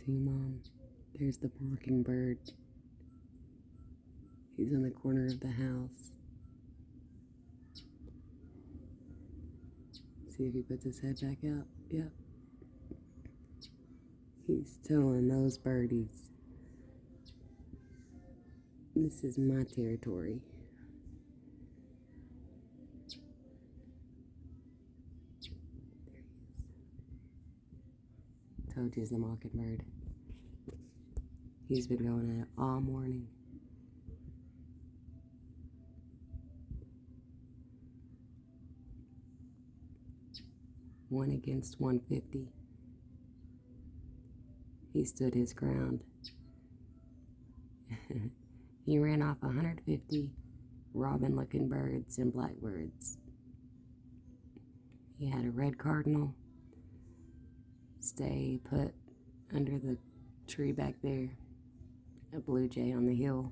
See, Mom? There's the Mockingbird. He's in the corner of the house. See if he puts his head back out. Yep. He's telling those birdies, this is my territory. Told you it's the Mockingbird. He's been going at it all morning. One against 150. He stood his ground. He ran off 150 robin-looking birds and blackbirds. He had a red cardinal stay put under the tree back there, a blue jay on the hill,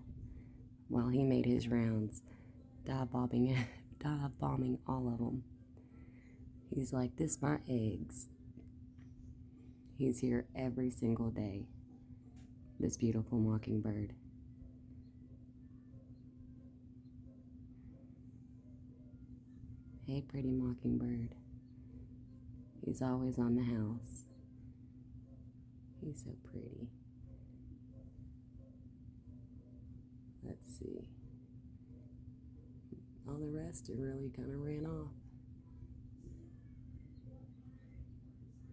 while he made his rounds, dive bombing all of them. He's like, this my eggs. He's here every single day, this beautiful mockingbird. Hey, pretty mockingbird. He's always on the house. He's so pretty. Let's see. All the rest, it really kind of ran off.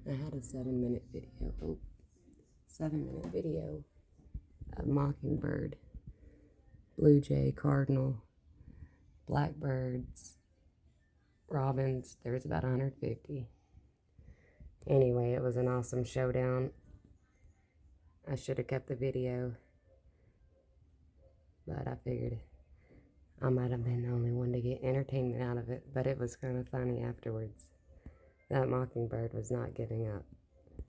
I had a 7-minute video. 7-minute video of mockingbird, blue jay, cardinal, blackbirds, robins. There was about 150. Anyway, it was an awesome showdown. I should have kept the video, but I figured I might have been the only one to get entertainment out of it, but it was kind of funny afterwards. That mockingbird was not giving up.